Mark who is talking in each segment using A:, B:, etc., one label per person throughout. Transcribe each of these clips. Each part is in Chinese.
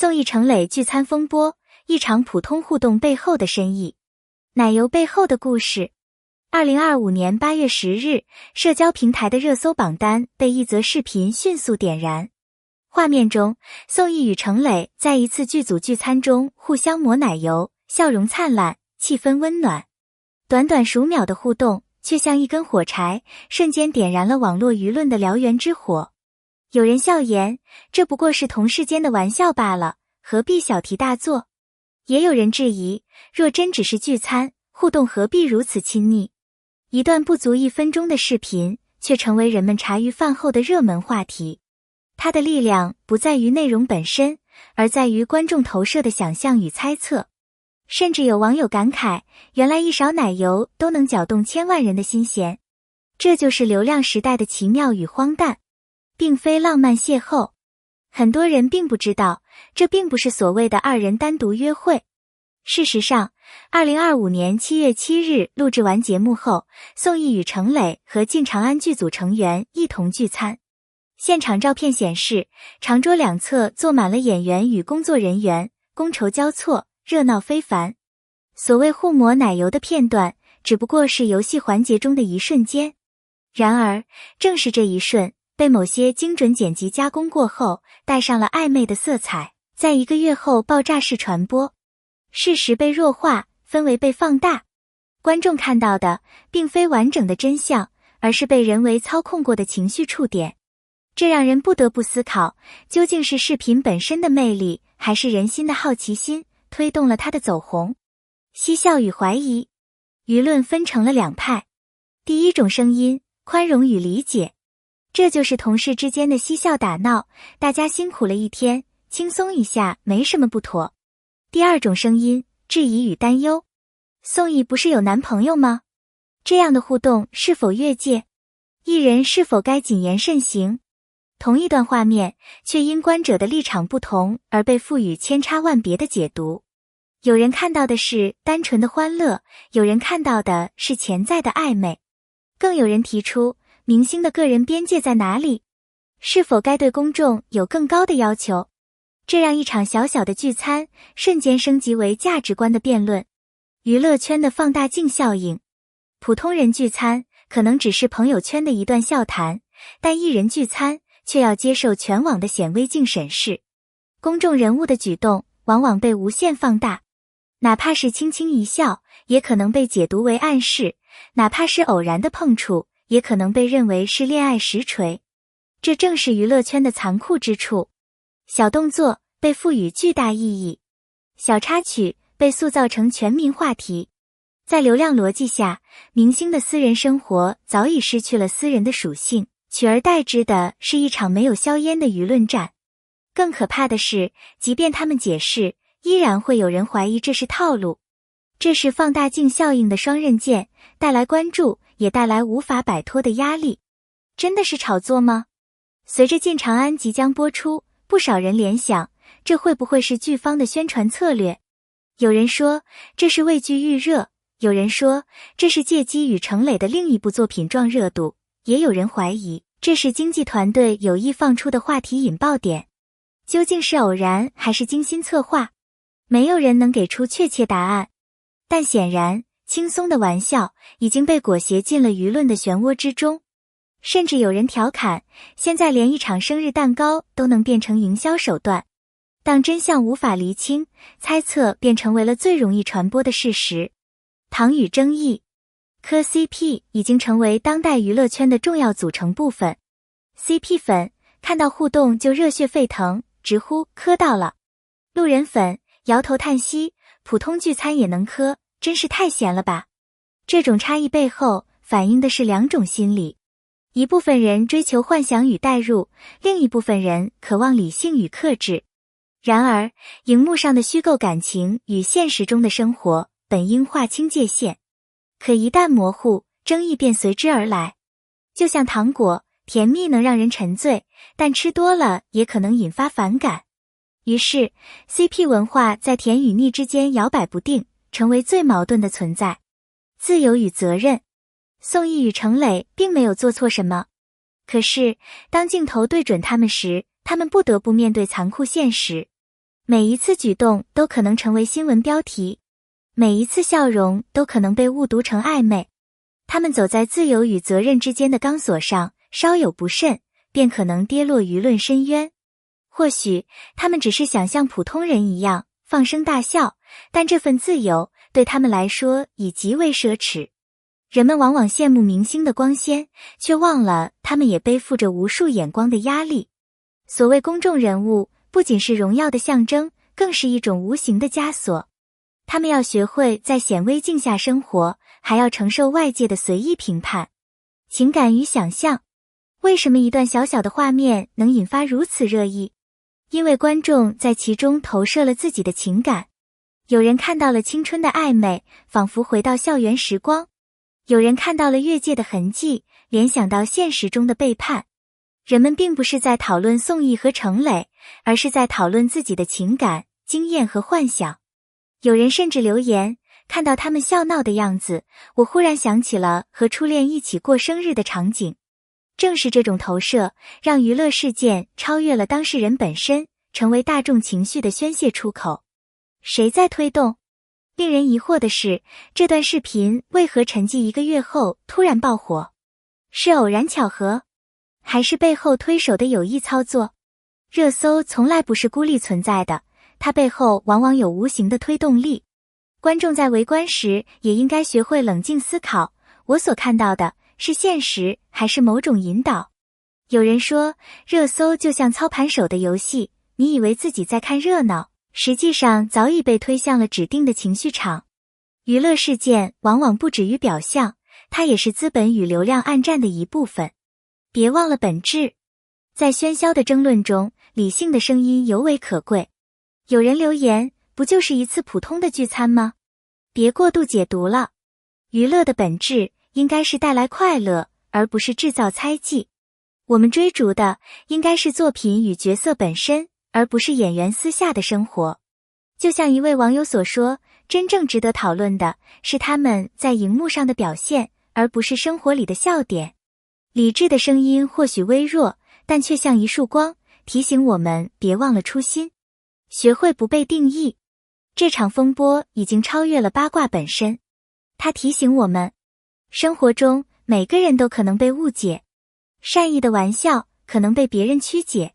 A: 宋轶程磊聚餐风波，一场普通互动背后的深意。奶油背后的故事。2025年8月10日，社交平台的热搜榜单被一则视频迅速点燃。画面中，宋轶与程磊在一次剧组聚餐中互相抹奶油，笑容灿烂，气氛温暖。短短数秒的互动，却像一根火柴，瞬间点燃了网络舆论的燎原之火。有人笑言，这不过是同事间的玩笑罢了，何必小题大做？也有人质疑，若真只是聚餐，互动何必如此亲昵？一段不足1分钟的视频，却成为人们茶余饭后的热门话题。它的力量不在于内容本身，而在于观众投射的想象与猜测。甚至有网友感慨，原来一勺奶油都能搅动千万人的心弦。这就是流量时代的奇妙与荒诞，并非浪漫邂逅。很多人并不知道，这并不是所谓的2人单独约会。事实上，2025年7月7日录制完节目后，宋轶与程磊和进长安剧组成员一同聚餐。现场照片显示，长桌两侧坐满了演员与工作人员，觥筹交错，热闹非凡。所谓互抹奶油的片段，只不过是游戏环节中的一瞬间。然而，正是这一瞬，被某些精准剪辑加工过后，带上了暧昧的色彩，在1个月后爆炸式传播。事实被弱化，氛围被放大。观众看到的，并非完整的真相，而是被人为操控过的情绪触点。这让人不得不思考，究竟是视频本身的魅力，还是人心的好奇心，推动了它的走红。嬉笑与怀疑。舆论分成了2派。第一种声音，宽容与理解。这就是同事之间的嬉笑打闹，大家辛苦了一天，轻松一下没什么不妥。第二种声音，质疑与担忧。宋轶不是有男朋友吗？这样的互动是否越界？艺人是否该谨言慎行？同一段画面，却因观者的立场不同而被赋予千差万别的解读。有人看到的是单纯的欢乐，有人看到的是潜在的暧昧，更有人提出明星的个人边界在哪里？是否该对公众有更高的要求？这让一场小小的聚餐瞬间升级为价值观的辩论。娱乐圈的放大镜效应。普通人聚餐可能只是朋友圈的一段笑谈，但艺人聚餐却要接受全网的显微镜审视。公众人物的举动往往被无限放大，哪怕是轻轻一笑，也可能被解读为暗示，哪怕是偶然的碰触，也可能被认为是恋爱实锤。这正是娱乐圈的残酷之处。小动作被赋予巨大意义，小插曲被塑造成全民话题。在流量逻辑下，明星的私人生活早已失去了私人的属性，取而代之的是一场没有硝烟的舆论战。更可怕的是，即便他们解释，依然会有人怀疑这是套路。这是放大镜效应的双刃剑，带来关注，也带来无法摆脱的压力。真的是炒作吗？随着进长安即将播出，不少人联想，这会不会是剧方的宣传策略？有人说这是为剧预热，有人说这是借机与程磊的另一部作品撞热度，也有人怀疑这是经纪团队有意放出的话题引爆点。究竟是偶然还是精心策划？没有人能给出确切答案。但显然，轻松的玩笑已经被裹挟进了舆论的漩涡之中。甚至有人调侃，现在连一场生日蛋糕都能变成营销手段。当真相无法厘清，猜测便成为了最容易传播的事实。糖与争议。磕 CP 已经成为当代娱乐圈的重要组成部分。CP 粉看到互动就热血沸腾，直呼磕到了。路人粉摇头叹息，普通聚餐也能磕，真是太闲了吧。这种差异背后反映的是2种心理。一部分人追求幻想与代入，另一部分人渴望理性与克制。然而，荧幕上的虚构感情与现实中的生活本应划清界限，可一旦模糊，争议便随之而来。就像糖果，甜蜜能让人沉醉，但吃多了也可能引发反感。于是 CP 文化在甜与腻之间摇摆不定，成为最矛盾的存在。自由与责任。宋轶与程磊并没有做错什么，可是当镜头对准他们时，他们不得不面对残酷现实。每一次举动都可能成为新闻标题，每一次笑容都可能被误读成暧昧。他们走在自由与责任之间的钢索上，稍有不慎，便可能跌落舆论深渊。或许他们只是想像普通人一样放声大笑，但这份自由对他们来说已极为奢侈。人们往往羡慕明星的光鲜，却忘了他们也背负着无数眼光的压力。所谓公众人物，不仅是荣耀的象征，更是一种无形的枷锁。他们要学会在显微镜下生活，还要承受外界的随意评判。情感与想象，为什么一段小小的画面能引发如此热议？因为观众在其中投射了自己的情感。有人看到了青春的暧昧，仿佛回到校园时光；有人看到了越界的痕迹，联想到现实中的背叛。人们并不是在讨论宋轶和程磊，而是在讨论自己的情感、经验和幻想。有人甚至留言，看到他们笑闹的样子，我忽然想起了和初恋一起过生日的场景。正是这种投射，让娱乐事件超越了当事人本身，成为大众情绪的宣泄出口。谁在推动？令人疑惑的是，这段视频为何沉寂1个月后突然爆火？是偶然巧合？还是背后推手的有意操作？热搜从来不是孤立存在的，它背后往往有无形的推动力。观众在围观时也应该学会冷静思考，我所看到的是现实还是某种引导？有人说，热搜就像操盘手的游戏，你以为自己在看热闹，实际上早已被推向了指定的情绪场。娱乐事件往往不止于表象，它也是资本与流量暗战的一部分。别忘了本质。在喧嚣的争论中，理性的声音尤为可贵。有人留言，不就是一次普通的聚餐吗？别过度解读了。娱乐的本质应该是带来快乐，而不是制造猜忌。我们追逐的应该是作品与角色本身，而不是演员私下的生活。就像一位网友所说，真正值得讨论的是他们在荧幕上的表现，而不是生活里的笑点。理智的声音或许微弱，但却像一束光，提醒我们别忘了初心，学会不被定义。这场风波已经超越了八卦本身，它提醒我们，生活中每个人都可能被误解，善意的玩笑可能被别人曲解。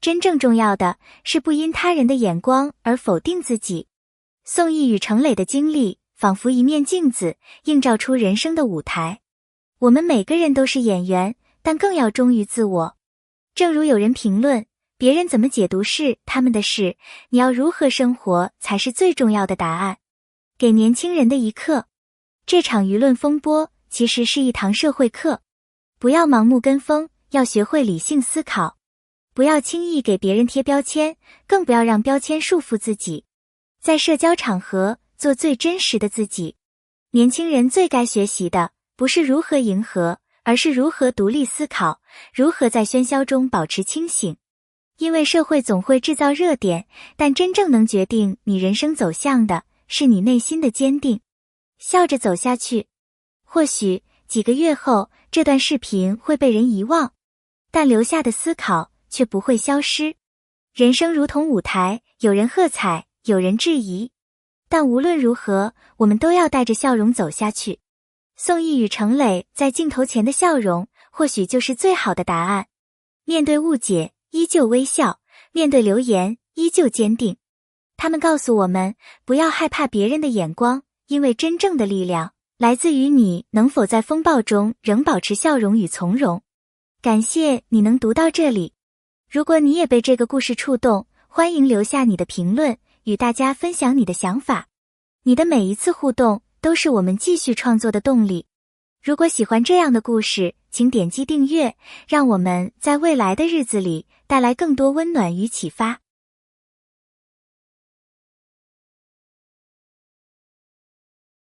A: 真正重要的是不因他人的眼光而否定自己。宋轶与程磊的经历仿佛一面镜子，映照出人生的舞台。我们每个人都是演员，但更要忠于自我。正如有人评论，别人怎么解读是他们的事，你要如何生活才是最重要的答案。给年轻人的一课，这场舆论风波其实是一堂社会课。不要盲目跟风，要学会理性思考。不要轻易给别人贴标签，更不要让标签束缚自己。在社交场合，做最真实的自己。年轻人最该学习的，不是如何迎合，而是如何独立思考，如何在喧嚣中保持清醒。因为社会总会制造热点，但真正能决定你人生走向的，是你内心的坚定。笑着走下去。或许几个月后，这段视频会被人遗忘，但留下的思考却不会消失。人生如同舞台，有人喝彩，有人质疑，但无论如何，我们都要带着笑容走下去。宋轶与程磊在镜头前的笑容，或许就是最好的答案。面对误解，依旧微笑；面对流言，依旧坚定。他们告诉我们，不要害怕别人的眼光，因为真正的力量来自于你能否在风暴中仍保持笑容与从容。感谢你能读到这里。如果你也被这个故事触动，欢迎留下你的评论，与大家分享你的想法。你的每一次互动都是我们继续创作的动力。如果喜欢这样的故事，请点击订阅，让我们在未来的日子里带来更多温暖与启发。